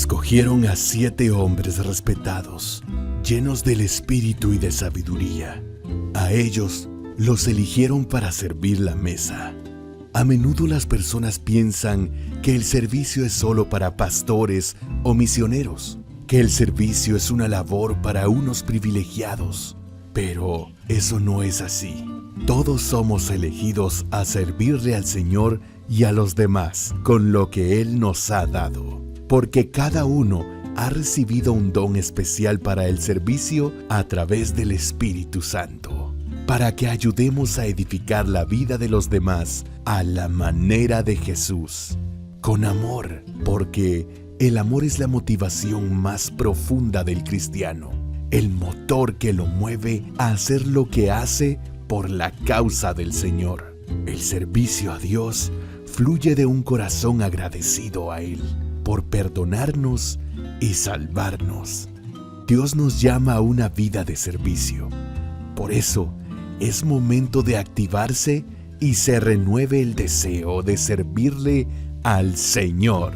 escogieron a 7 hombres respetados, llenos del espíritu y de sabiduría. A ellos los eligieron para servir la mesa. A menudo las personas piensan que el servicio es solo para pastores o misioneros, que el servicio es una labor para unos privilegiados. Pero eso no es así. Todos somos elegidos a servirle al Señor y a los demás con lo que Él nos ha dado, porque cada uno ha recibido un don especial para el servicio a través del Espíritu Santo, para que ayudemos a edificar la vida de los demás a la manera de Jesús, con amor, porque el amor es la motivación más profunda del cristiano, el motor que lo mueve a hacer lo que hace por la causa del Señor. El servicio a Dios fluye de un corazón agradecido a Él por perdonarnos y salvarnos. Dios nos llama a una vida de servicio. Por eso, es momento de activarse y se renueve el deseo de servirle al Señor.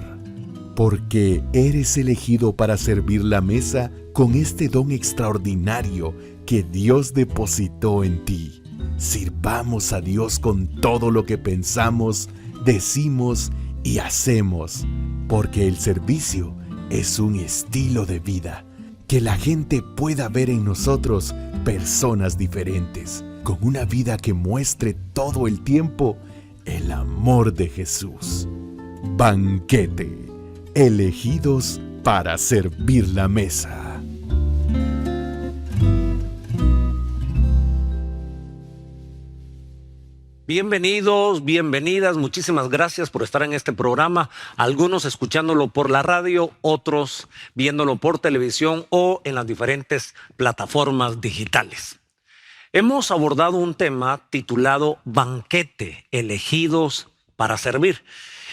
Porque eres elegido para servir la mesa con este don extraordinario que Dios depositó en ti. Sirvamos a Dios con todo lo que pensamos, decimos y hacemos, porque el servicio es un estilo de vida, que la gente pueda ver en nosotros personas diferentes, con una vida que muestre todo el tiempo el amor de Jesús. Banquete, elegidos para servir la mesa. Bienvenidos, bienvenidas, muchísimas gracias por estar en este programa, algunos escuchándolo por la radio, otros viéndolo por televisión o en las diferentes plataformas digitales. Hemos abordado un tema titulado Banquete, elegidos para servir.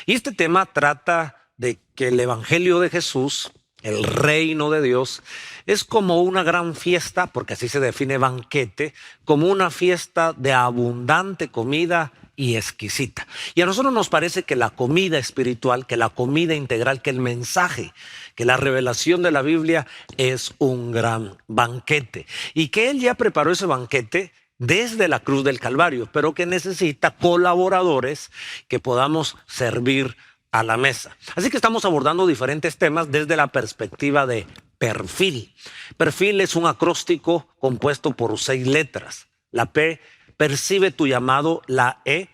Y este tema trata de que el Evangelio de Jesús, el reino de Dios, es como una gran fiesta, porque así se define banquete, como una fiesta de abundante comida y exquisita. Y a nosotros nos parece que la comida espiritual, que la comida integral, que el mensaje, que la revelación de la Biblia es un gran banquete. Y que Él ya preparó ese banquete desde la cruz del Calvario, pero que necesita colaboradores que podamos servir a la mesa. Así que estamos abordando diferentes temas desde la perspectiva de perfil. Perfil es un acróstico compuesto por 6 letras. La P, percibe tu llamado. La E,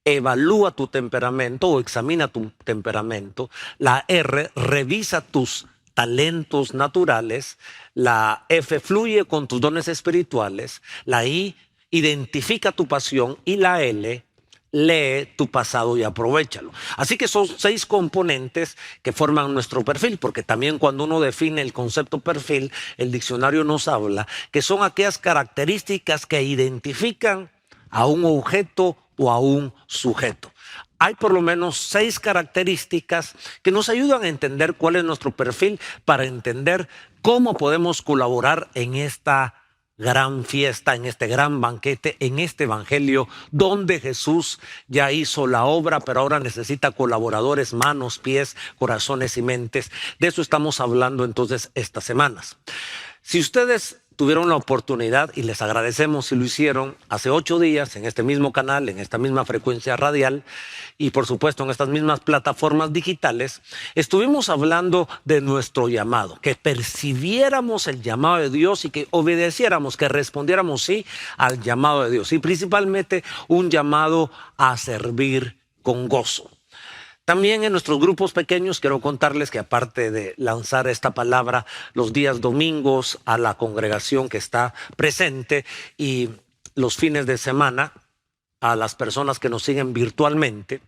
evalúa tu temperamento o examina tu temperamento. La R, revisa tus talentos naturales. La F, fluye con tus dones espirituales. La I, identifica tu pasión. Y la L, lee tu pasado y aprovéchalo. Así que son 6 componentes que forman nuestro perfil, porque también cuando uno define el concepto perfil, el diccionario nos habla que son aquellas características que identifican a un objeto o a un sujeto. Hay por lo menos 6 características que nos ayudan a entender cuál es nuestro perfil para entender cómo podemos colaborar en esta gran fiesta, en este gran banquete, en este evangelio donde Jesús ya hizo la obra, pero ahora necesita colaboradores, manos, pies, corazones y mentes. De eso estamos hablando entonces estas semanas. Si ustedes tuvieron la oportunidad, y les agradecemos si lo hicieron, hace 8 días en este mismo canal, en esta misma frecuencia radial y por supuesto en estas mismas plataformas digitales, estuvimos hablando de nuestro llamado, que percibiéramos el llamado de Dios y que obedeciéramos, que respondiéramos sí al llamado de Dios, y principalmente un llamado a servir con gozo. También en nuestros grupos pequeños quiero contarles que aparte de lanzar esta palabra los días domingos a la congregación que está presente y los fines de semana a las personas que nos siguen virtualmente,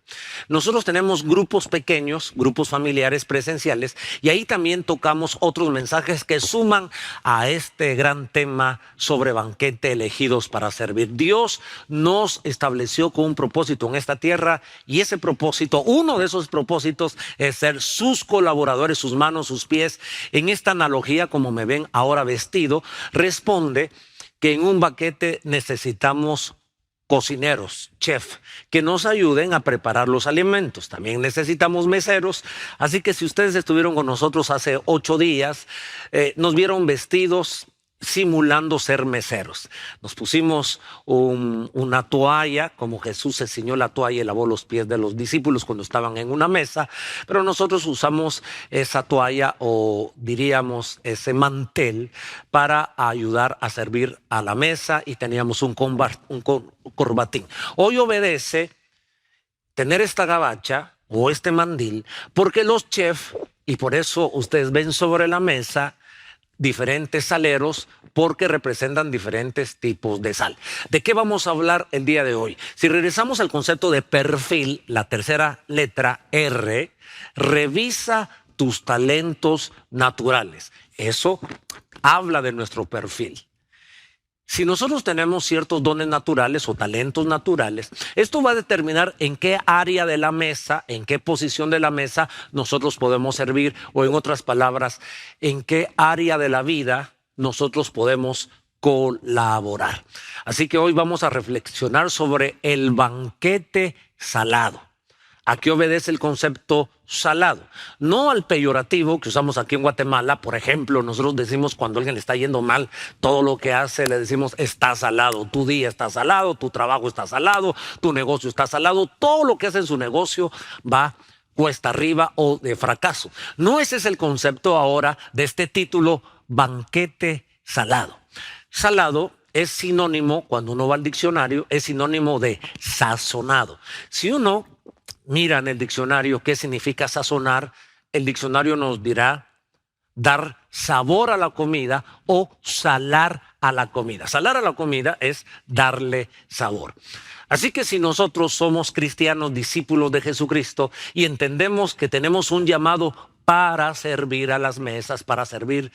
nosotros tenemos grupos pequeños, grupos familiares presenciales, y ahí también tocamos otros mensajes que suman a este gran tema sobre banquete, elegidos para servir. Dios nos estableció con un propósito en esta tierra, y ese propósito, uno de esos propósitos, es ser sus colaboradores, sus manos, sus pies. En esta analogía, como me ven ahora vestido, responde que en un banquete necesitamos cocineros, chef, que nos ayuden a preparar los alimentos. También necesitamos meseros, así que si ustedes estuvieron con nosotros hace 8 días, nos vieron vestidos simulando ser meseros. Nos pusimos una toalla, como Jesús se ciñó la toalla y lavó los pies de los discípulos cuando estaban en una mesa, pero nosotros usamos esa toalla, o diríamos ese mantel, para ayudar a servir a la mesa, y teníamos un corbatín. Hoy obedece tener esta gabacha o este mandil, porque los chefs, y por eso ustedes ven sobre la mesa diferentes saleros, porque representan diferentes tipos de sal. ¿De qué vamos a hablar el día de hoy? Si regresamos al concepto de perfil, la tercera letra R, revisa tus talentos naturales. Eso habla de nuestro perfil. Si nosotros tenemos ciertos dones naturales o talentos naturales, esto va a determinar en qué área de la mesa, en qué posición de la mesa nosotros podemos servir, o en otras palabras, en qué área de la vida nosotros podemos colaborar. Así que hoy vamos a reflexionar sobre el banquete salado. ¿A qué obedece el concepto salado? No al peyorativo que usamos aquí en Guatemala. Por ejemplo, nosotros decimos cuando a alguien le está yendo mal, todo lo que hace, le decimos está salado. Tu día está salado, tu trabajo está salado, tu negocio está salado. Todo lo que hace en su negocio va cuesta arriba o de fracaso. No ese es el concepto ahora de este título, banquete salado. Salado es sinónimo, cuando uno va al diccionario, es sinónimo de sazonado. Si uno mira en el diccionario qué significa sazonar, el diccionario nos dirá dar sabor a la comida o salar a la comida. Salar a la comida es darle sabor. Así que si nosotros somos cristianos, discípulos de Jesucristo, y entendemos que tenemos un llamado para servir a las mesas, para servir,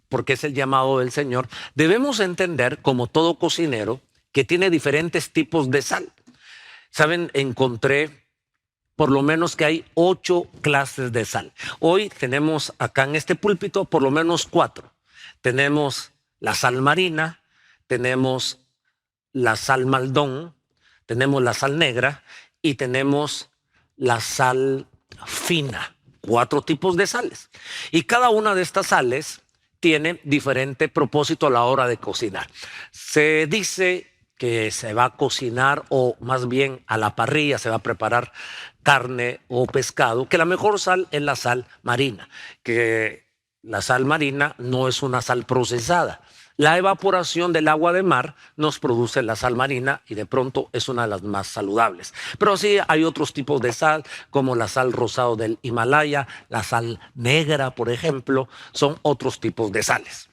porque es el llamado del Señor, debemos entender, como todo cocinero, que tiene diferentes tipos de sal. Saben, encontré por lo menos que hay 8 clases de sal. Hoy tenemos acá en este púlpito por lo menos 4. Tenemos la sal marina, tenemos la sal maldón, tenemos la sal negra y tenemos la sal fina. 4 tipos de sales. Y cada una de estas sales tiene diferente propósito a la hora de cocinar. Se dice que se va a cocinar, o más bien a la parrilla se va a preparar carne o pescado, que la mejor sal es la sal marina, que la sal marina no es una sal procesada. La evaporación del agua de mar nos produce la sal marina y de pronto es una de las más saludables. Pero sí hay otros tipos de sal, como la sal rosado del Himalaya, la sal negra, por ejemplo, son otros tipos de sales.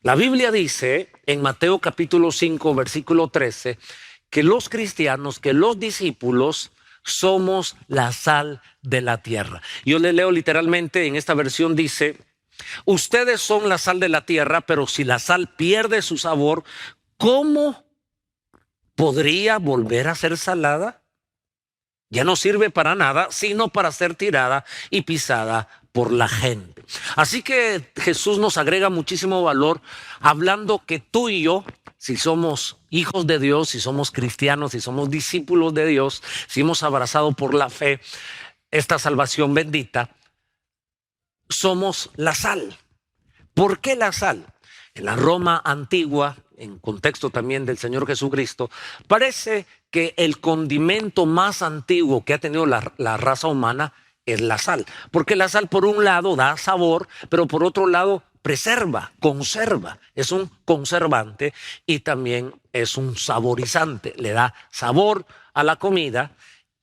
La Biblia dice en Mateo capítulo 5, versículo 13, que los cristianos, que los discípulos, somos la sal de la tierra. Yo le leo literalmente, en esta versión dice: ustedes son la sal de la tierra, pero si la sal pierde su sabor, ¿cómo podría volver a ser salada? Ya no sirve para nada, sino para ser tirada y pisada por la gente. Así que Jesús nos agrega muchísimo valor hablando que tú y yo, si somos hijos de Dios, si somos cristianos, si somos discípulos de Dios, si hemos abrazado por la fe esta salvación bendita, somos la sal. ¿Por qué la sal? En la Roma antigua, en contexto también del Señor Jesucristo, parece que el condimento más antiguo que ha tenido la raza humana es la sal. Porque la sal, por un lado, da sabor, pero por otro lado preserva, conserva. Es un conservante y también es un saborizante. Le da sabor a la comida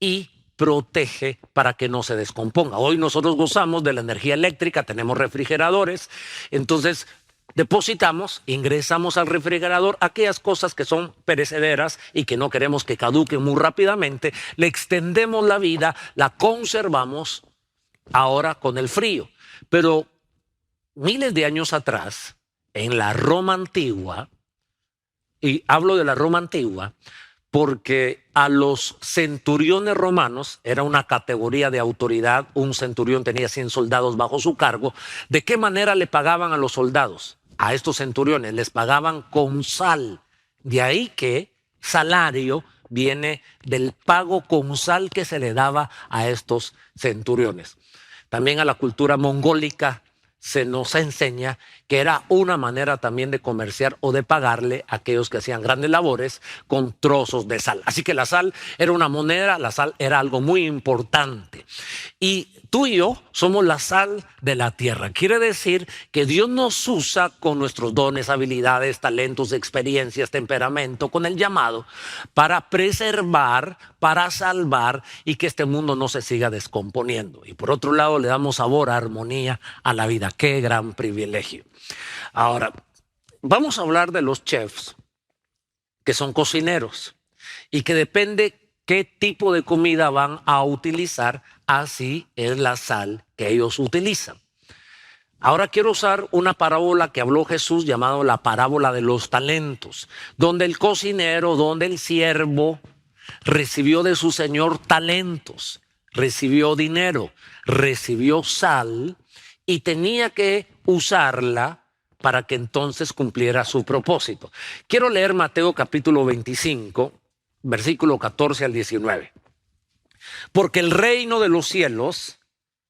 y protege para que no se descomponga. Hoy nosotros gozamos de la energía eléctrica, tenemos refrigeradores, entonces depositamos, ingresamos al refrigerador aquellas cosas que son perecederas y que no queremos que caduquen muy rápidamente, le extendemos la vida, la conservamos ahora con el frío. Pero miles de años atrás, en la Roma antigua, y hablo de la Roma antigua porque a los centuriones romanos, era una categoría de autoridad, un centurión tenía 100 soldados bajo su cargo. ¿De qué manera le pagaban a los soldados? A estos centuriones les pagaban con sal. De ahí que salario viene del pago con sal que se le daba a estos centuriones. También a la cultura mongólica se nos enseña que era una manera también de comerciar o de pagarle a aquellos que hacían grandes labores con trozos de sal. Así que la sal era una moneda, la sal era algo muy importante. Y tú y yo somos la sal de la tierra. Quiere decir que Dios nos usa con nuestros dones, habilidades, talentos, experiencias, temperamento, con el llamado para preservar, para salvar y que este mundo no se siga descomponiendo. Y por otro lado le damos sabor, armonía a la vida. Qué gran privilegio. Ahora, vamos a hablar de los chefs que son cocineros y que depende qué tipo de comida van a utilizar, así es la sal que ellos utilizan. Ahora quiero usar una parábola que habló Jesús llamada la parábola de los talentos, donde el cocinero, donde el siervo recibió de su señor talentos, recibió dinero, recibió sal y tenía que usarla para que entonces cumpliera su propósito. Quiero leer Mateo capítulo 25, versículo 14 al 19. Porque el reino de los cielos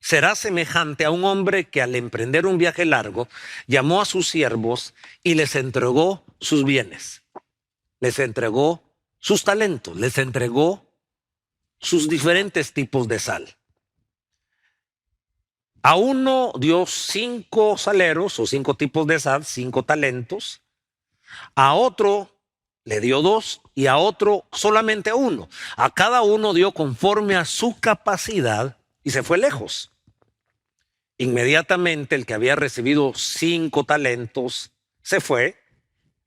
será semejante a un hombre que al emprender un viaje largo llamó a sus siervos y les entregó sus bienes. Les entregó sus talentos, les entregó sus diferentes tipos de sal. A uno dio 5 saleros o 5 tipos de sal, 5 talentos. A otro le dio 2 y a otro solamente 1. A cada uno dio conforme a su capacidad y se fue lejos. Inmediatamente el que había recibido 5 talentos se fue,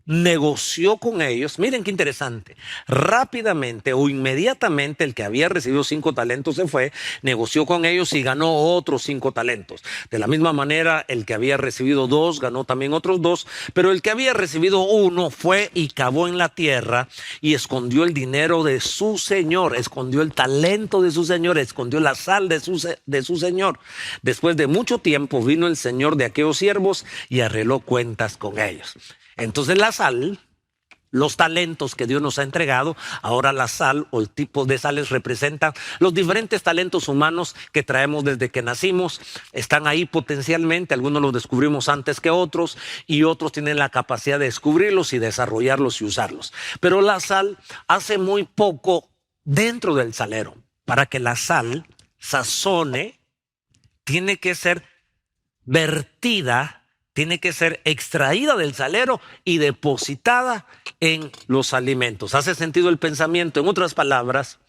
negoció con ellos. Miren qué interesante. Rápidamente o inmediatamente el que había recibido 5 talentos se fue, negoció con ellos y ganó otros 5 talentos. De la misma manera, el que había recibido 2 ganó también otros 2, pero el que había recibido 1 fue y cavó en la tierra y escondió el dinero de su señor, escondió el talento de su señor, escondió la sal de su señor. Después de mucho tiempo vino el señor de aquellos siervos y arregló cuentas con ellos. Entonces la sal, los talentos que Dios nos ha entregado, ahora la sal o el tipo de sales representan los diferentes talentos humanos que traemos desde que nacimos. Están ahí potencialmente, algunos los descubrimos antes que otros y otros tienen la capacidad de descubrirlos y desarrollarlos y usarlos. Pero la sal hace muy poco dentro del salero. Para que la sal sazone, tiene que ser vertida, tiene que ser extraída del salero y depositada en los alimentos. ¿Hace sentido el pensamiento? En otras palabras,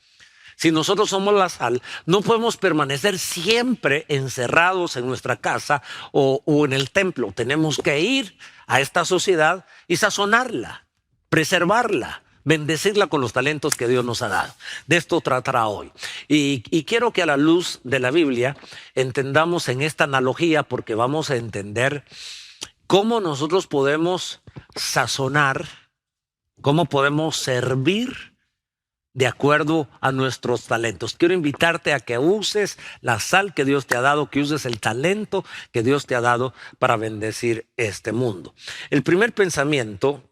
si nosotros somos la sal, no podemos permanecer siempre encerrados en nuestra casa o en el templo. Tenemos que ir a esta sociedad y sazonarla, preservarla, bendecirla con los talentos que Dios nos ha dado. De esto tratará hoy. Y quiero que a la luz de la Biblia entendamos en esta analogía, porque vamos a entender cómo nosotros podemos sazonar, cómo podemos servir de acuerdo a nuestros talentos. Quiero invitarte a que uses la sal que Dios te ha dado, que uses el talento que Dios te ha dado para bendecir este mundo. El primer pensamiento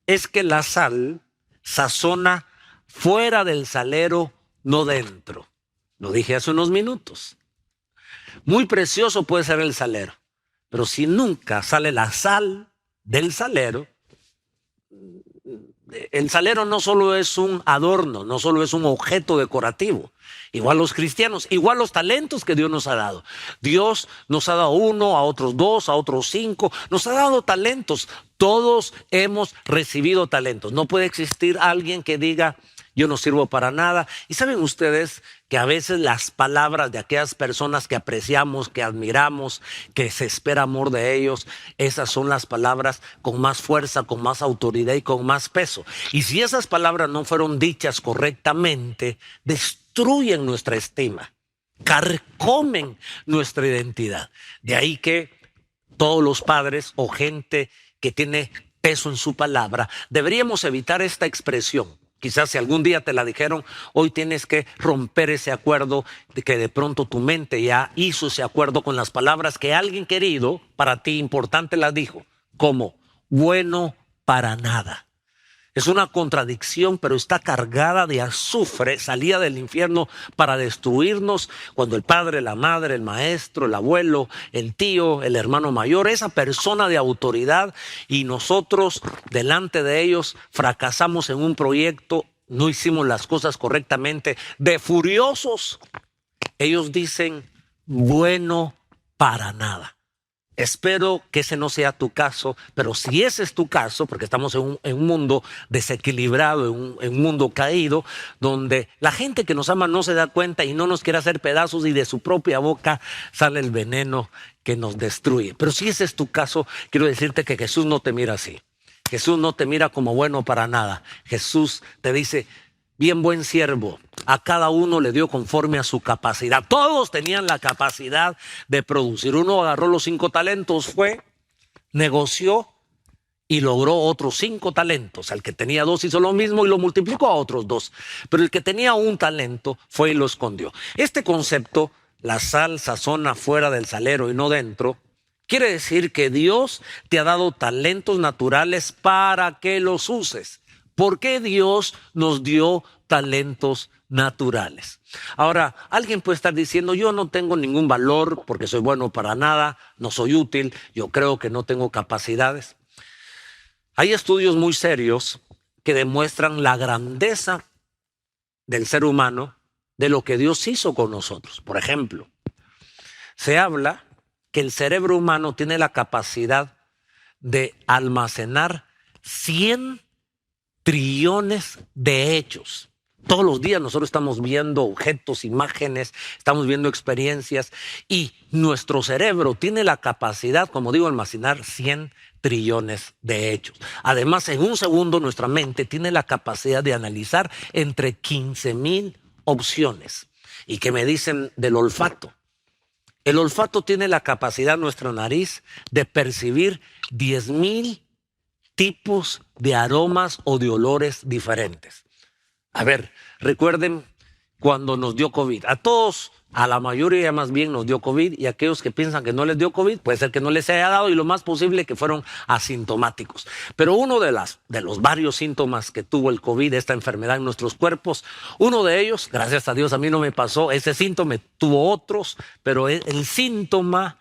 es que la sal sazona fuera del salero, no dentro. Lo dije hace unos minutos. Muy precioso puede ser el salero, pero si nunca sale la sal del salero, el salero no solo es un adorno, no solo es un objeto decorativo. Igual los cristianos, igual los talentos que Dios nos ha dado. Dios nos ha dado 1, a otros 2, a otros 5. Nos ha dado talentos. Todos hemos recibido talentos. No puede existir alguien que diga, yo no sirvo para nada. Y saben ustedes que a veces las palabras de aquellas personas que apreciamos, que admiramos, que se espera amor de ellos, esas son las palabras con más fuerza, con más autoridad y con más peso. Y si esas palabras no fueron dichas correctamente, destruyen nuestra estima, carcomen nuestra identidad. De ahí que todos los padres o gente que tiene peso en su palabra, deberíamos evitar esta expresión. Quizás si algún día te la dijeron, hoy tienes que romper ese acuerdo de que de pronto tu mente ya hizo ese acuerdo con las palabras que alguien querido, para ti importante, las dijo, como bueno para nada. Es una contradicción, pero está cargada de azufre, salida del infierno para destruirnos cuando el padre, la madre, el maestro, el abuelo, el tío, el hermano mayor, esa persona de autoridad y nosotros delante de ellos fracasamos en un proyecto, no hicimos las cosas correctamente, de furiosos, ellos dicen, bueno para nada. Espero que ese no sea tu caso, pero si ese es tu caso, porque estamos en un mundo desequilibrado, en un mundo caído, donde la gente que nos ama no se da cuenta y no nos quiere hacer pedazos y de su propia boca sale el veneno que nos destruye. Pero si ese es tu caso, quiero decirte que Jesús no te mira así. Jesús no te mira como bueno para nada. Jesús te dice, bien buen siervo, a cada uno le dio conforme a su capacidad. Todos tenían la capacidad de producir. Uno agarró los 5 talentos, fue, negoció y logró otros 5 talentos. El que tenía 2 hizo lo mismo y lo multiplicó a otros 2. Pero el que tenía un talento fue y lo escondió. Este concepto, la sal sazona fuera del salero y no dentro, quiere decir que Dios te ha dado talentos naturales para que los uses. ¿Por qué Dios nos dio talentos naturales? Ahora, alguien puede estar diciendo, yo no tengo ningún valor porque soy bueno para nada, no soy útil, yo creo que no tengo capacidades. Hay estudios muy serios que demuestran la grandeza del ser humano, de lo que Dios hizo con nosotros. Por ejemplo, se habla que el cerebro humano tiene la capacidad de almacenar 100 trillones de hechos. Todos los días nosotros estamos viendo objetos, imágenes, estamos viendo experiencias y nuestro cerebro tiene la capacidad, como digo, de almacenar 100 trillones de hechos. Además, en un segundo nuestra mente tiene la capacidad de analizar entre 15,000 opciones. ¿Y qué me dicen del olfato? El olfato tiene la capacidad, nuestra nariz, de percibir 10,000 tipos de aromas o de olores diferentes. A ver, recuerden cuando nos dio COVID. A todos, a la mayoría más bien nos dio COVID y aquellos que piensan que no les dio COVID, puede ser que no les haya dado y lo más posible que fueron asintomáticos. Pero uno de los varios síntomas que tuvo el COVID, esta enfermedad en nuestros cuerpos, uno de ellos, gracias a Dios a mí no me pasó, ese síntoma tuvo otros, pero el síntoma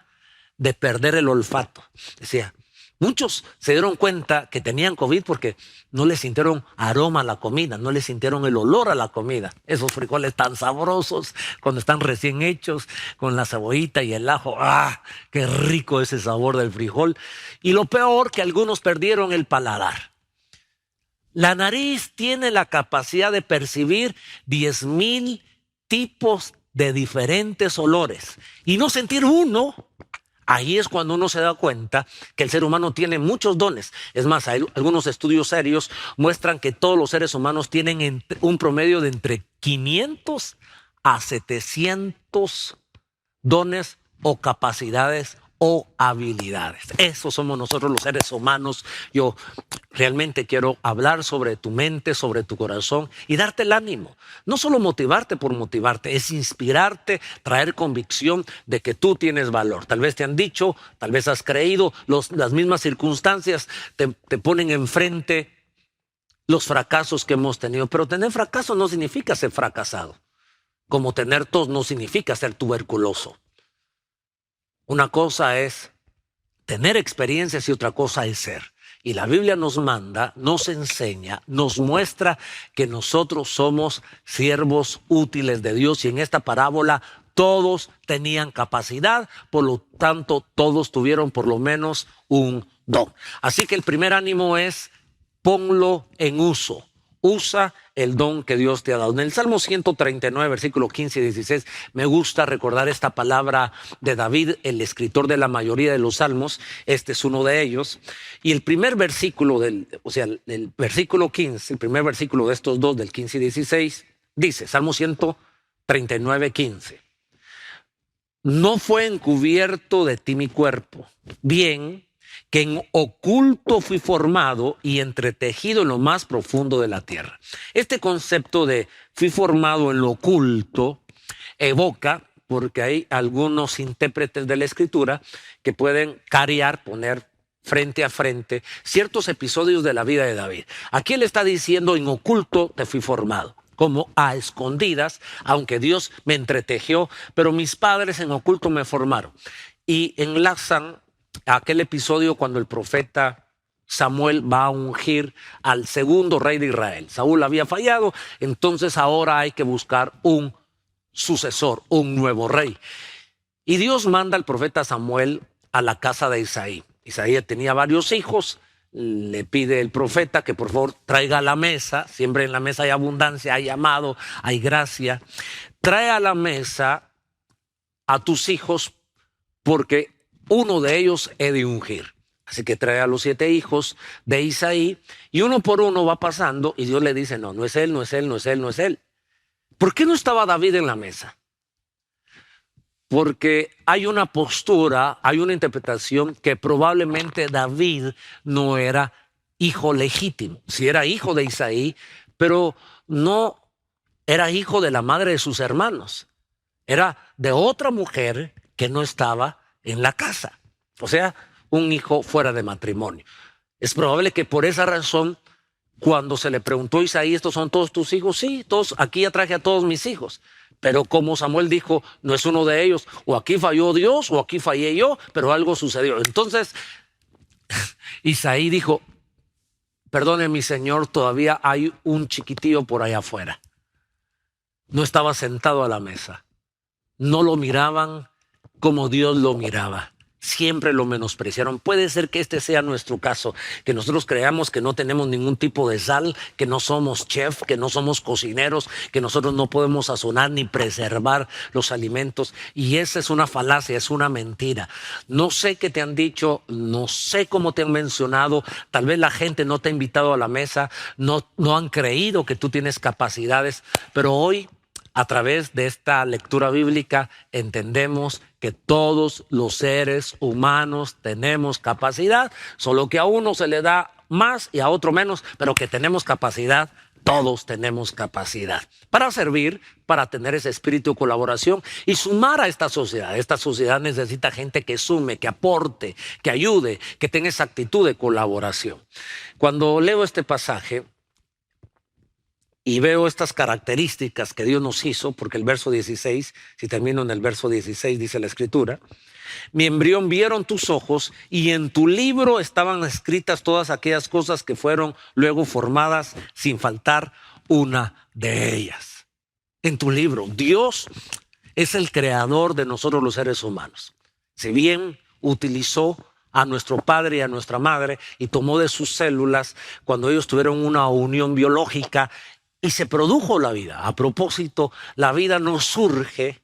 de perder el olfato. Decía, muchos se dieron cuenta que tenían COVID porque no le sintieron aroma a la comida, no le sintieron el olor a la comida. Esos frijoles tan sabrosos cuando están recién hechos con la cebollita y el ajo. ¡Ah! ¡Qué rico ese sabor del frijol! Y lo peor, que algunos perdieron el paladar. La nariz tiene la capacidad de percibir 10,000 tipos de diferentes olores y no sentir uno. Ahí es cuando uno se da cuenta que el ser humano tiene muchos dones. Es más, algunos estudios serios muestran que todos los seres humanos tienen un promedio de entre 500 a 700 dones o capacidades o habilidades. Esos somos nosotros los seres humanos. Yo realmente quiero hablar sobre tu mente, sobre tu corazón y darte el ánimo. No solo motivarte por motivarte, es inspirarte, traer convicción de que tú tienes valor. Tal vez te han dicho, tal vez has creído, las mismas circunstancias te ponen enfrente los fracasos que hemos tenido. Pero tener fracaso no significa ser fracasado. Como tener tos no significa ser tuberculoso. Una cosa es tener experiencias y otra cosa es ser. Y la Biblia nos manda, nos enseña, nos muestra que nosotros somos siervos útiles de Dios. Y en esta parábola todos tenían capacidad, por lo tanto todos tuvieron por lo menos un don. Así que el primer ánimo es ponlo en uso. Usa el don que Dios te ha dado. En el Salmo 139, versículo 15 y 16, me gusta recordar esta palabra de David, el escritor de la mayoría de los salmos. Este es uno de ellos. Y el primer versículo el versículo 15, el primer versículo de estos dos, del 15 y 16, dice, Salmo 139, 15. No fue encubierto de ti mi cuerpo, bien que en oculto fui formado y entretejido en lo más profundo de la tierra. Este concepto de fui formado en lo oculto evoca, porque hay algunos intérpretes de la escritura que pueden poner frente a frente ciertos episodios de la vida de David. Aquí él está diciendo: en oculto te fui formado, como a escondidas, aunque Dios me entretejió, pero mis padres en oculto me formaron. Y enlazan aquel episodio cuando el profeta Samuel va a ungir al segundo rey de Israel. Saúl había fallado, entonces ahora hay que buscar un sucesor, un nuevo rey. Y Dios manda al profeta Samuel a la casa de Isaí. Isaí tenía varios hijos. Le pide el profeta que por favor traiga a la mesa. Siempre en la mesa hay abundancia, hay amado, hay gracia. Trae a la mesa a tus hijos, porque uno de ellos he de ungir. Así que trae a los 7 hijos de Isaí, y uno por uno va pasando, y Dios le dice: no, no es él, no es él, no es él, no es él. ¿Por qué no estaba David en la mesa? Porque hay una postura, hay una interpretación que probablemente David no era hijo legítimo. Sí era hijo de Isaí, pero no era hijo de la madre de sus hermanos. Era de otra mujer que no estaba en la casa. O sea, un hijo fuera de matrimonio. Es probable que por esa razón, cuando se le preguntó a Isaí: ¿estos son todos tus hijos? Sí, todos, aquí ya traje a todos mis hijos. Pero como Samuel dijo: no es uno de ellos, o aquí falló Dios o aquí fallé yo, pero algo sucedió. Entonces Isaí dijo: perdone mi señor, todavía hay un chiquitillo por allá afuera. No estaba sentado a la mesa. No lo miraban como Dios lo miraba. Siempre lo menospreciaron. Puede ser que este sea nuestro caso, que nosotros creamos que no tenemos ningún tipo de sal, que no somos chef, que no somos cocineros, que nosotros no podemos sazonar ni preservar los alimentos. Y esa es una falacia, es una mentira. No sé qué te han dicho, no sé cómo te han mencionado. Tal vez la gente no te ha invitado a la mesa, no han creído que tú tienes capacidades, pero hoy, a través de esta lectura bíblica, entendemos que todos los seres humanos tenemos capacidad, solo que a uno se le da más y a otro menos, pero que tenemos capacidad. Todos tenemos capacidad para servir, para tener ese espíritu de colaboración y sumar a esta sociedad. Esta sociedad necesita gente que sume, que aporte, que ayude, que tenga esa actitud de colaboración. Cuando leo este pasaje y veo estas características que Dios nos hizo, porque el verso 16, si termino en el verso 16, dice la Escritura: mi embrión vieron tus ojos, y en tu libro estaban escritas todas aquellas cosas que fueron luego formadas, sin faltar una de ellas. En tu libro, Dios es el creador de nosotros los seres humanos. Si bien utilizó a nuestro padre y a nuestra madre y tomó de sus células cuando ellos tuvieron una unión biológica, y se produjo la vida. A propósito, la vida no surge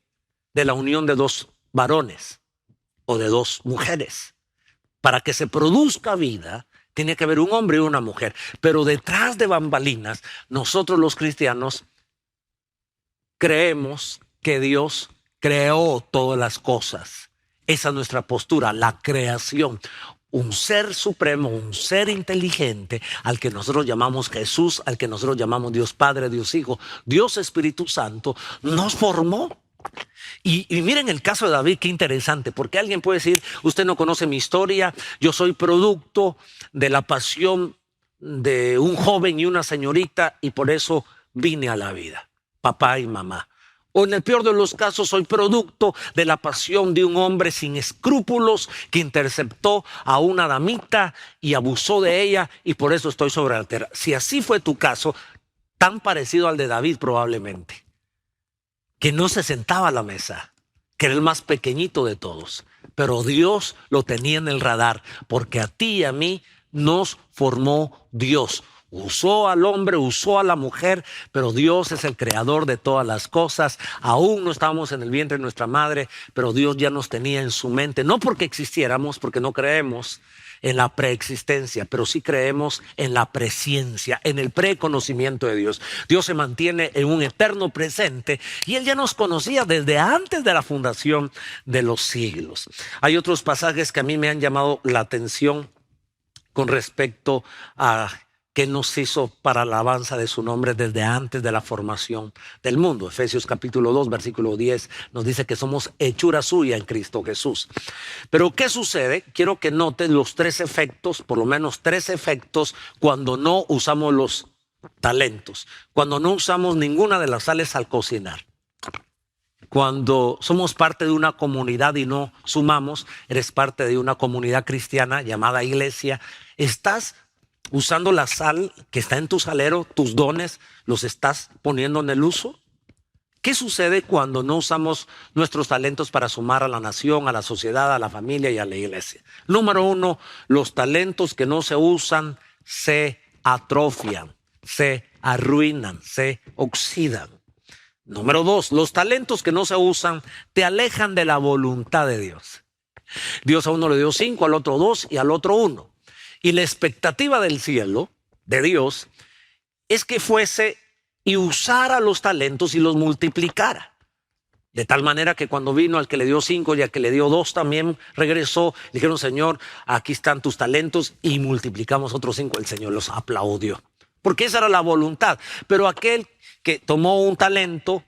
de la unión de 2 varones o de 2 mujeres. Para que se produzca vida, tiene que haber un hombre y una mujer. Pero detrás de bambalinas, nosotros los cristianos creemos que Dios creó todas las cosas. Esa es nuestra postura, la creación. Un ser supremo, un ser inteligente, al que nosotros llamamos Jesús, al que nosotros llamamos Dios Padre, Dios Hijo, Dios Espíritu Santo, nos formó. Y miren el caso de David, qué interesante, porque alguien puede decir: usted no conoce mi historia, yo soy producto de la pasión de un joven y una señorita, y por eso vine a la vida, papá y mamá. O en el peor de los casos, soy producto de la pasión de un hombre sin escrúpulos que interceptó a una damita y abusó de ella, y por eso estoy sobre la tierra. Si así fue tu caso, tan parecido al de David probablemente, que no se sentaba a la mesa, que era el más pequeñito de todos, pero Dios lo tenía en el radar, porque a ti y a mí nos formó Dios. Usó al hombre, usó a la mujer, pero Dios es el creador de todas las cosas. Aún no estábamos en el vientre de nuestra madre, pero Dios ya nos tenía en su mente. No porque existiéramos, porque no creemos en la preexistencia, pero sí creemos en la presciencia, en el preconocimiento de Dios. Dios se mantiene en un eterno presente, y Él ya nos conocía desde antes de la fundación de los siglos. Hay otros pasajes que a mí me han llamado la atención con respecto a que nos hizo para la alabanza de su nombre desde antes de la formación del mundo. Efesios capítulo 2, versículo 10 nos dice que somos hechura suya en Cristo Jesús. Pero ¿qué sucede? Quiero que noten los 3 efectos, por lo menos 3 efectos, cuando no usamos los talentos, cuando no usamos ninguna de las sales al cocinar. Cuando somos parte de una comunidad y no sumamos, eres parte de una comunidad cristiana llamada iglesia, estás usando la sal que está en tu salero, tus dones, los estás poniendo en el uso. ¿Qué sucede cuando no usamos nuestros talentos para sumar a la nación, a la sociedad, a la familia y a la iglesia? Número 1, los talentos que no se usan se atrofian, se arruinan, se oxidan. Número 2, los talentos que no se usan te alejan de la voluntad de Dios. Dios a uno le dio 5, al otro 2 y al otro 1. Y la expectativa del cielo, de Dios, es que fuese y usara los talentos y los multiplicara. De tal manera que cuando vino al que le dio 5 y al que le dio 2 también regresó. Dijeron, Señor, aquí están tus talentos, y multiplicamos otros 5. El Señor los aplaudió. Porque esa era la voluntad. Pero aquel que tomó un talento,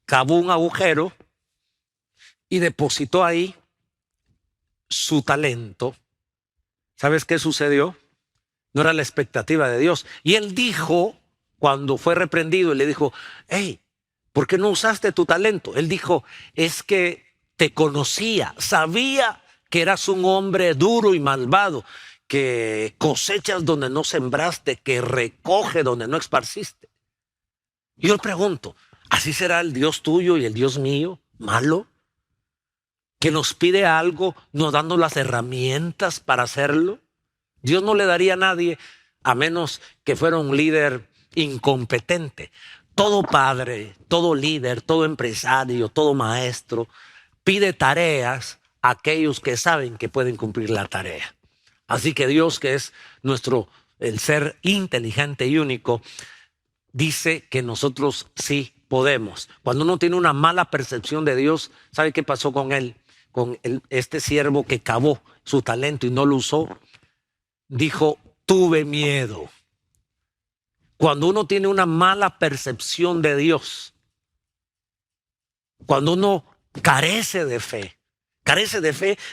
cavó un agujero y depositó ahí su talento, ¿sabes qué sucedió? No era la expectativa de Dios. Y él dijo, cuando fue reprendido, le dijo, hey, ¿por qué no usaste tu talento? Él dijo, es que te conocía, sabía que eras un hombre duro y malvado, que cosechas donde no sembraste, que recoge donde no esparciste. Y yo pregunto, ¿así será el Dios tuyo y el Dios mío, malo? Que nos pide algo, no dando las herramientas para hacerlo. Dios no le daría a nadie, a menos que fuera un líder incompetente. Todo padre, todo líder, todo empresario, todo maestro pide tareas a aquellos que saben que pueden cumplir la tarea. Así que Dios, que es el ser inteligente y único, dice que nosotros sí podemos. Cuando uno tiene una mala percepción de Dios, ¿sabe qué pasó con él? Este siervo que cavó su talento y no lo usó, dijo, tuve miedo. Cuando uno tiene una mala percepción de Dios, cuando uno carece de fe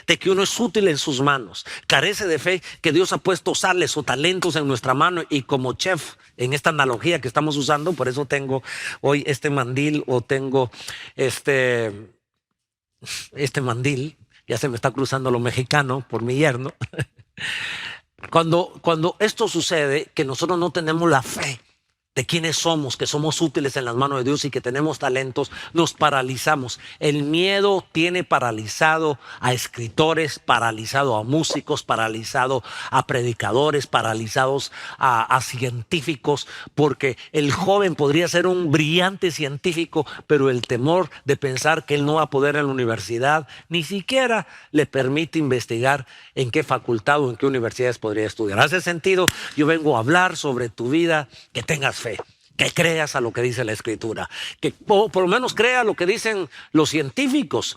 de que uno es útil en sus manos, carece de fe que Dios ha puesto sales o talentos en nuestra mano, y como chef, en esta analogía que estamos usando, por eso tengo hoy este mandil, o tengo este mandil, ya se me está cruzando lo mexicano por mi yerno. Cuando esto sucede, que nosotros no tenemos la fe de quiénes somos, que somos útiles en las manos de Dios y que tenemos talentos, nos paralizamos. El miedo tiene paralizado a escritores, paralizado a músicos, paralizado a predicadores, paralizados a científicos, porque el joven podría ser un brillante científico, pero el temor de pensar que él no va a poder en la universidad ni siquiera le permite investigar en qué facultad o en qué universidades podría estudiar. Hace sentido, yo vengo a hablar sobre tu vida, que tengas fe, que creas a lo que dice la Escritura, que por lo menos crea lo que dicen los científicos,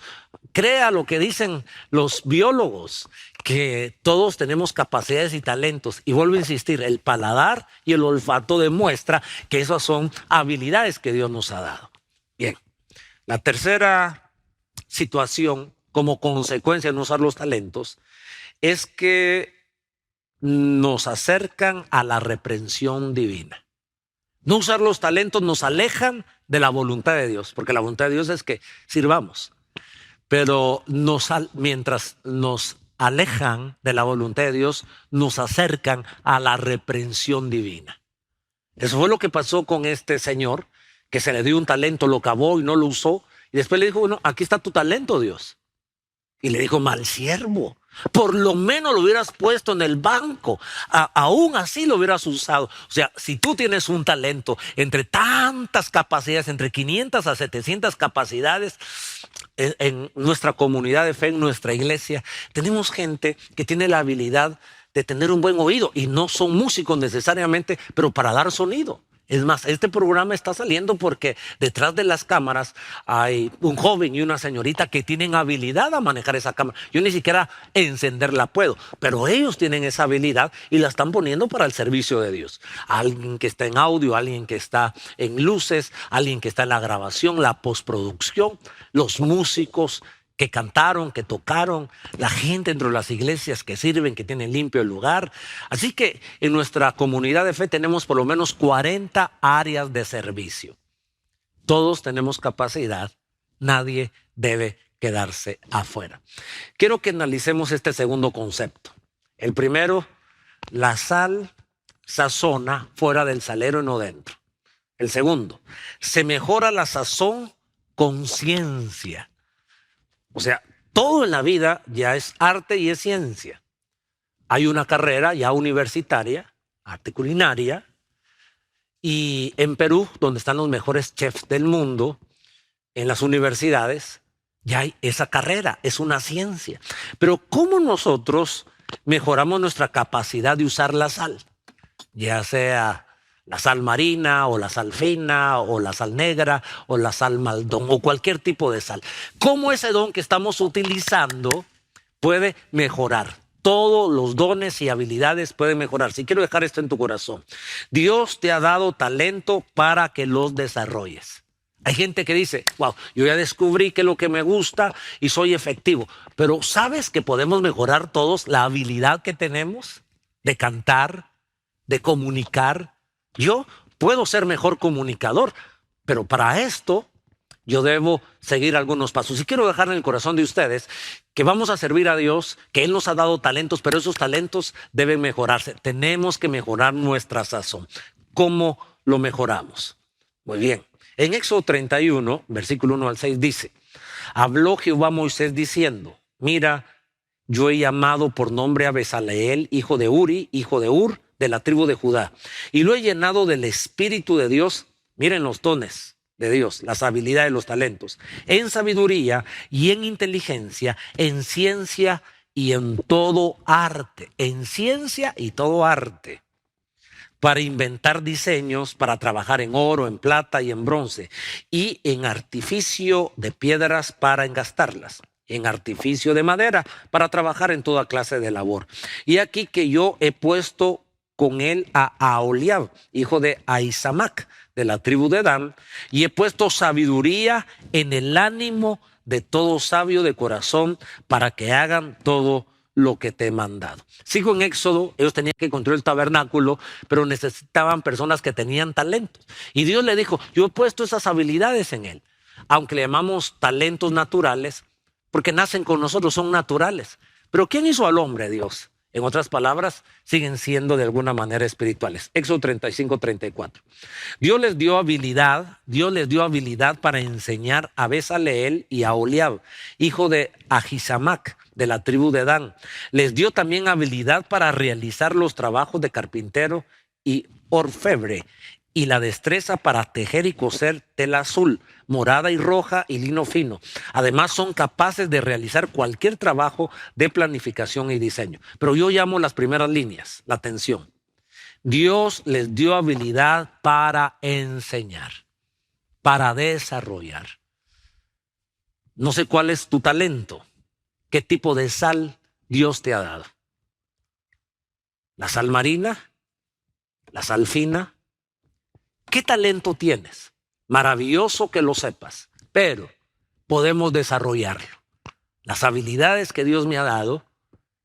crea lo que dicen los biólogos, que todos tenemos capacidades y talentos. Y vuelvo a insistir, el paladar y el olfato demuestra que esas son habilidades que Dios nos ha dado. Bien, la tercera situación como consecuencia de no usar los talentos es que nos acercan a la reprensión divina. No usar los talentos nos alejan de la voluntad de Dios, porque la voluntad de Dios es que sirvamos. Pero mientras nos alejan de la voluntad de Dios, nos acercan a la reprensión divina. Eso fue lo que pasó con este señor, que se le dio un talento, lo cavó y no lo usó. Y después le dijo, bueno, aquí está tu talento, Dios. Y le dijo, mal siervo, por lo menos lo hubieras puesto en el banco, aún así lo hubieras usado. O sea, si tú tienes un talento entre tantas capacidades, entre 500 a 700 capacidades, en nuestra comunidad de fe, en nuestra iglesia, tenemos gente que tiene la habilidad de tener un buen oído, y no son músicos necesariamente, pero para dar sonido. Es más, este programa está saliendo porque detrás de las cámaras hay un joven y una señorita que tienen habilidad a manejar esa cámara. Yo ni siquiera encenderla puedo, pero ellos tienen esa habilidad y la están poniendo para el servicio de Dios. Alguien que está en audio, alguien que está en luces, alguien que está en la grabación, la postproducción, los músicos que cantaron, que tocaron, la gente dentro de las iglesias que sirven, que tienen limpio el lugar. Así que en nuestra comunidad de fe tenemos por lo menos 40 áreas de servicio. Todos tenemos capacidad, nadie debe quedarse afuera. Quiero que analicemos este segundo concepto. El primero, la sal sazona fuera del salero y no dentro. El segundo, se mejora la sazón con ciencia. O sea, todo en la vida ya es arte y es ciencia. Hay una carrera ya universitaria, arte culinaria, y en Perú, donde están los mejores chefs del mundo, en las universidades, ya hay esa carrera, es una ciencia. Pero ¿cómo nosotros mejoramos nuestra capacidad de usar la sal? Ya sea la sal marina o la sal fina o la sal negra o la sal maldón o cualquier tipo de sal. ¿Cómo ese don que estamos utilizando puede mejorar? Todos los dones y habilidades pueden mejorar. Si quiero dejar esto en tu corazón, Dios te ha dado talento para que los desarrolles. Hay gente que dice, wow, yo ya descubrí que es lo que me gusta y soy efectivo. Pero ¿sabes que podemos mejorar todos la habilidad que tenemos de cantar, de comunicar? Yo puedo ser mejor comunicador, pero para esto yo debo seguir algunos pasos. Y quiero dejar en el corazón de ustedes que vamos a servir a Dios, que Él nos ha dado talentos, pero esos talentos deben mejorarse. Tenemos que mejorar nuestra sazón. ¿Cómo lo mejoramos? Muy bien. En Éxodo 31, versículo 1 al 6 dice, habló Jehová a Moisés diciendo, mira, yo he llamado por nombre a Bezaleel, hijo de Uri, hijo de Ur, de la tribu de Judá, y lo he llenado del Espíritu de Dios. Miren los dones de Dios, las habilidades, los talentos, en sabiduría y en inteligencia, en ciencia y en todo arte, en ciencia y todo arte, para inventar diseños, para trabajar en oro, en plata y en bronce, y en artificio de piedras para engastarlas, en artificio de madera para trabajar en toda clase de labor. Y aquí que yo he puesto con él a Aholiab, hijo de Ahisamac, de la tribu de Dan, y he puesto sabiduría en el ánimo de todo sabio de corazón para que hagan todo lo que te he mandado. Sigo en Éxodo, ellos tenían que construir el tabernáculo, pero necesitaban personas que tenían talentos. Y Dios le dijo, yo he puesto esas habilidades en él, aunque le llamamos talentos naturales, porque nacen con nosotros, son naturales. Pero ¿quién hizo al hombre? Dios. En otras palabras, siguen siendo de alguna manera espirituales. Éxodo 35, 34. Dios les dio habilidad para enseñar a Bezaleel y a Aholiab, hijo de Ahisamac, de la tribu de Dan. Les dio también habilidad para realizar los trabajos de carpintero y orfebre, y la destreza para tejer y coser tela azul, morada y roja y lino fino. Además son capaces de realizar cualquier trabajo de planificación y diseño. Pero yo llamo las primeras líneas, la atención. Dios les dio habilidad para enseñar, para desarrollar. No sé cuál es tu talento, qué tipo de sal Dios te ha dado. ¿La sal marina? ¿La sal fina? ¿Qué talento tienes? Maravilloso que lo sepas, pero podemos desarrollarlo. Las habilidades que Dios me ha dado,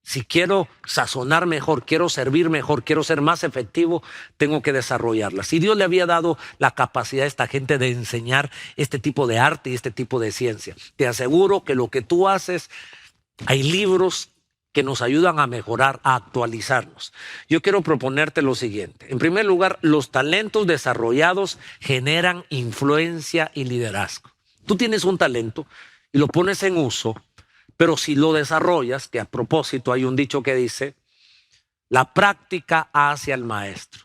si quiero sazonar mejor, quiero servir mejor, quiero ser más efectivo, tengo que desarrollarlas. Si Dios le había dado la capacidad a esta gente de enseñar este tipo de arte y este tipo de ciencia, te aseguro que lo que tú haces, hay libros que nos ayudan a mejorar, a actualizarnos. Yo quiero proponerte lo siguiente. En primer lugar, los talentos desarrollados generan influencia y liderazgo. Tú tienes un talento y lo pones en uso, pero si lo desarrollas, que a propósito hay un dicho que dice, la práctica hace al maestro.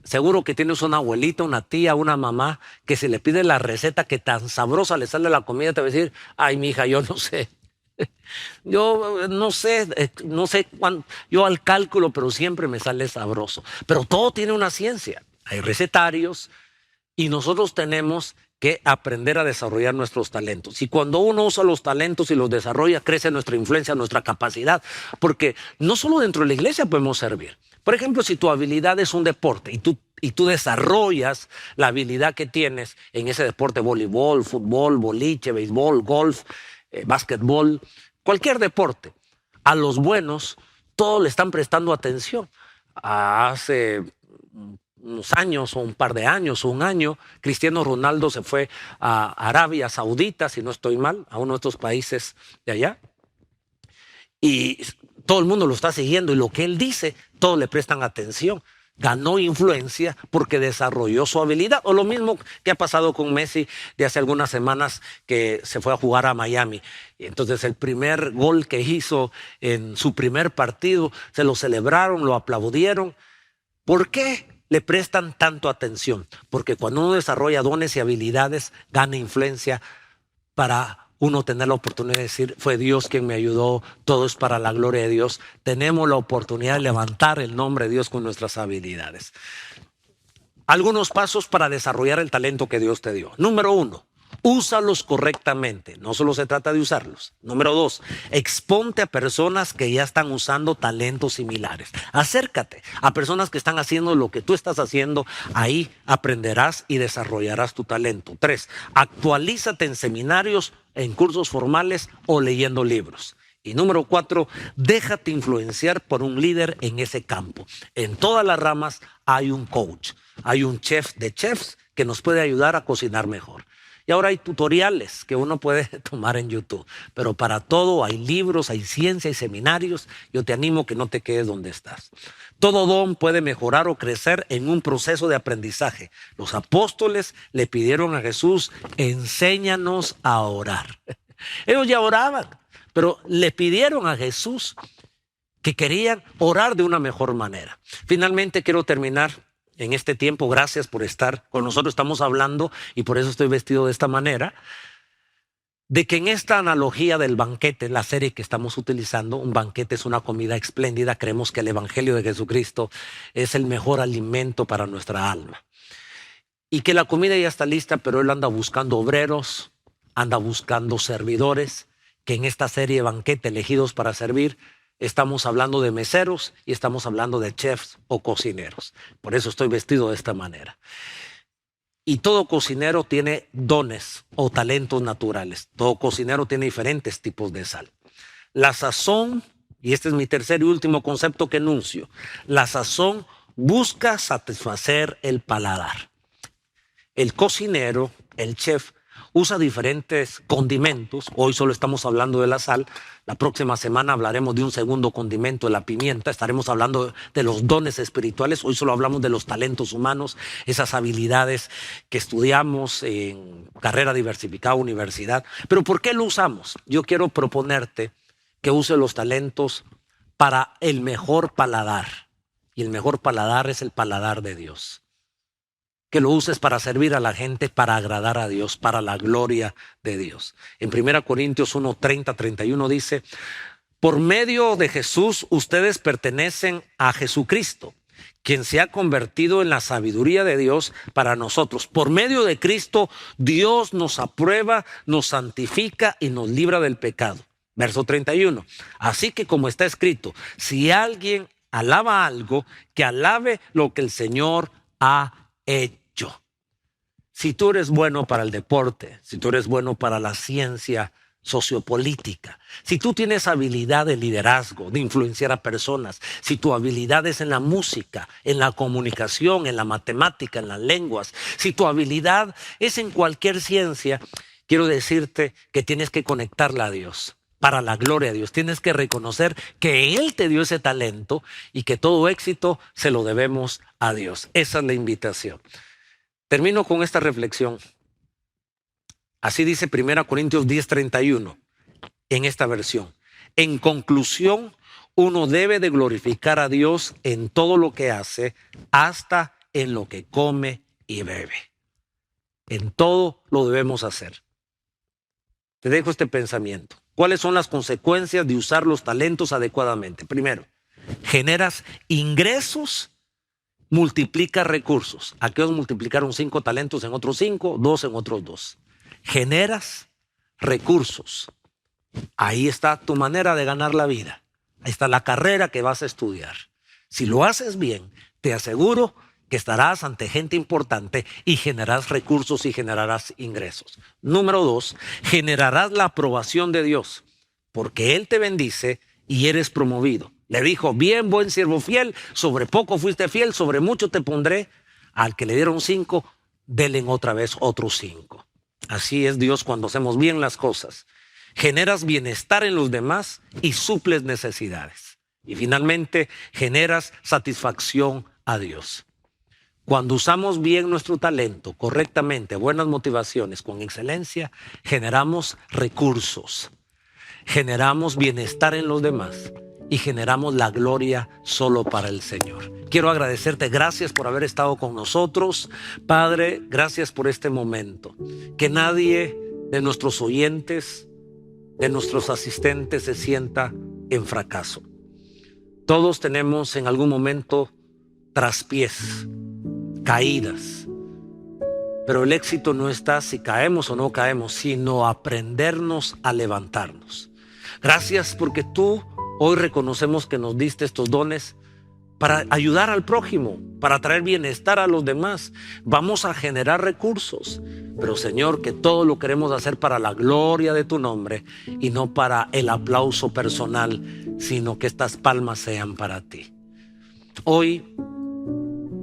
Seguro que tienes una abuelita, una tía, una mamá, que si le pide la receta que tan sabrosa le sale la comida, te va a decir, ay, mija, yo no sé. Yo no sé cuándo, yo al cálculo, pero siempre me sale sabroso. Pero todo tiene una ciencia. hay recetarios y nosotros tenemos que aprender a desarrollar nuestros talentos. Y cuando uno usa los talentos y los desarrolla, crece nuestra influencia, nuestra capacidad, porque no solo dentro de la iglesia podemos servir. Por ejemplo, si tu habilidad es un deporte y tú desarrollas la habilidad que tienes en ese deporte, voleibol, fútbol, boliche, béisbol, golf, básquetbol, cualquier deporte, a los buenos todos le están prestando atención. Hace unos años o un par de años o un año, Cristiano Ronaldo se fue a Arabia Saudita, si no estoy mal, a uno de estos países de allá. Y todo el mundo lo está siguiendo y lo que él dice, todos le prestan atención. Ganó influencia porque desarrolló su habilidad. O lo mismo que ha pasado con Messi de hace algunas semanas que se fue a jugar a Miami. Y entonces el primer gol que hizo en su primer partido, se lo celebraron, lo aplaudieron. ¿Por qué le prestan tanto atención? Porque cuando uno desarrolla dones y habilidades, gana influencia para uno tener la oportunidad de decir, fue Dios quien me ayudó, todo es para la gloria de Dios. Tenemos la oportunidad de levantar el nombre de Dios con nuestras habilidades. Algunos pasos para desarrollar el talento que Dios te dio. Número 1, úsalos correctamente. No solo se trata de usarlos. Número 2, exponte a personas que ya están usando talentos similares. Acércate a personas que están haciendo lo que tú estás haciendo. Ahí aprenderás y desarrollarás tu talento. 3, actualízate en seminarios, en cursos formales o leyendo libros. Y número 4, déjate influenciar por un líder en ese campo. En todas las ramas hay un coach, hay un chef de chefs que nos puede ayudar a cocinar mejor. Y ahora hay tutoriales que uno puede tomar en YouTube, pero para todo hay libros, hay ciencia, hay seminarios. Yo te animo que no te quedes donde estás. Todo don puede mejorar o crecer en un proceso de aprendizaje. Los apóstoles le pidieron a Jesús, enséñanos a orar. Ellos ya oraban, pero le pidieron a Jesús que querían orar de una mejor manera. Finalmente quiero terminar en este tiempo. Gracias por estar con nosotros. Estamos hablando, y por eso estoy vestido de esta manera, de que en esta analogía del banquete, la serie que estamos utilizando, un banquete es una comida espléndida. Creemos que el evangelio de Jesucristo es el mejor alimento para nuestra alma. Y que la comida ya está lista, pero Él anda buscando obreros, anda buscando servidores, que en esta serie banquete elegidos para servir, estamos hablando de meseros y estamos hablando de chefs o cocineros. Por eso estoy vestido de esta manera. Y todo cocinero tiene dones o talentos naturales. Todo cocinero tiene diferentes tipos de sal. La sazón, y este es mi tercer y último concepto que enuncio, la sazón busca satisfacer el paladar. El cocinero, el chef, usa diferentes condimentos. Hoy solo estamos hablando de la sal. La próxima semana hablaremos de un segundo condimento, la pimienta. Estaremos hablando de los dones espirituales. Hoy solo hablamos de los talentos humanos, esas habilidades que estudiamos en carrera diversificada, universidad. Pero ¿por qué lo usamos? Yo quiero proponerte que use los talentos para el mejor paladar. Y el mejor paladar es el paladar de Dios. Que lo uses para servir a la gente, para agradar a Dios, para la gloria de Dios. En 1 Corintios 1, 30, 31 dice, por medio de Jesús ustedes pertenecen a Jesucristo, quien se ha convertido en la sabiduría de Dios para nosotros. Por medio de Cristo, Dios nos aprueba, nos santifica y nos libra del pecado. Verso 31. Así que como está escrito, si alguien alaba algo, que alabe lo que el Señor ha hecho. Si tú eres bueno para el deporte, si tú eres bueno para la ciencia sociopolítica, si tú tienes habilidad de liderazgo, de influenciar a personas, si tu habilidad es en la música, en la comunicación, en la matemática, en las lenguas, si tu habilidad es en cualquier ciencia, quiero decirte que tienes que conectarla a Dios. Para la gloria de Dios, tienes que reconocer que Él te dio ese talento y que todo éxito se lo debemos a Dios. Esa es la invitación. Termino con esta reflexión. Así dice 1 Corintios 10, 31 en esta versión. En conclusión, uno debe de glorificar a Dios en todo lo que hace, hasta en lo que come y bebe. En todo lo debemos hacer. Te dejo este pensamiento. ¿Cuáles son las consecuencias de usar los talentos adecuadamente? Primero, generas ingresos multiplica recursos. Aquellos multiplicaron 5 talentos en otros 5, 2 en otros 2. Generas recursos. Ahí está tu manera de ganar la vida. Ahí está la carrera que vas a estudiar. Si lo haces bien, te aseguro que estarás ante gente importante y generarás recursos y generarás ingresos. Número 2, generarás la aprobación de Dios, porque Él te bendice y eres promovido. Le dijo, bien, buen siervo fiel, sobre poco fuiste fiel, sobre mucho te pondré. Al que le dieron 5, denle otra vez otros 5. Así es Dios cuando hacemos bien las cosas. Generas bienestar en los demás y suples necesidades. Y finalmente, generas satisfacción a Dios. Cuando usamos bien nuestro talento, correctamente, buenas motivaciones, con excelencia, generamos recursos, generamos bienestar en los demás y generamos la gloria solo para el Señor. Quiero agradecerte, gracias por haber estado con nosotros. Padre, gracias por este momento. Que nadie de nuestros oyentes, de nuestros asistentes se sienta en fracaso. Todos tenemos en algún momento traspiés, caídas, pero el éxito no está si caemos o no caemos, sino aprendernos a levantarnos. Gracias porque tú hoy reconocemos que nos diste estos dones para ayudar al prójimo, para traer bienestar a los demás. Vamos a generar recursos, pero Señor, que todo lo queremos hacer para la gloria de tu nombre y no para el aplauso personal, sino que estas palmas sean para ti. Hoy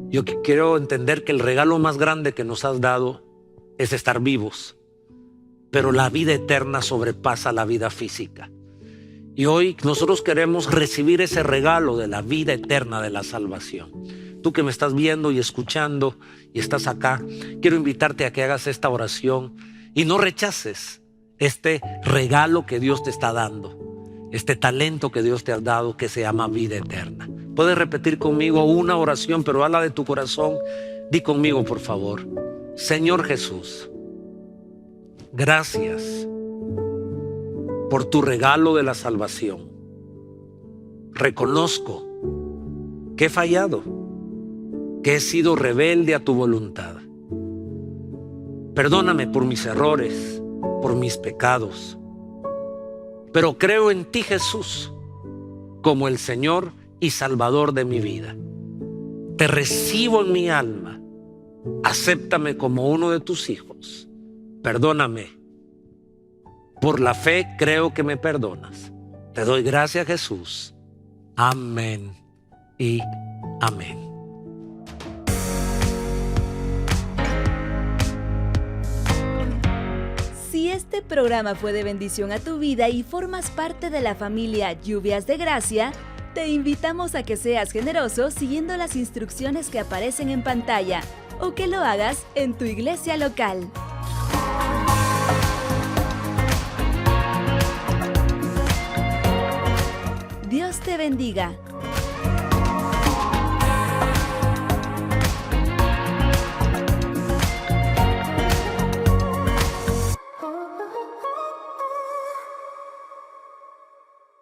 yo quiero entender que el regalo más grande que nos has dado es estar vivos, pero la vida eterna sobrepasa la vida física. Y hoy nosotros queremos recibir ese regalo de la vida eterna, de la salvación. Tú que me estás viendo y escuchando y estás acá, quiero invitarte a que hagas esta oración y no rechaces este regalo que Dios te está dando, este talento que Dios te ha dado que se llama vida eterna. Puedes repetir conmigo una oración, pero habla de tu corazón. Di conmigo, por favor. Señor Jesús, gracias por tu regalo de la salvación. Reconozco que he fallado, que he sido rebelde a tu voluntad. Perdóname por mis errores, por mis pecados. Pero creo en ti, Jesús, como el Señor y Salvador de mi vida. Te recibo en mi alma. Acéptame como uno de tus hijos. Perdóname. Por la fe creo que me perdonas. Te doy gracias, Jesús. Amén y amén. Si este programa fue de bendición a tu vida y formas parte de la familia Lluvias de Gracia, te invitamos a que seas generoso siguiendo las instrucciones que aparecen en pantalla o que lo hagas en tu iglesia local. Dios te bendiga.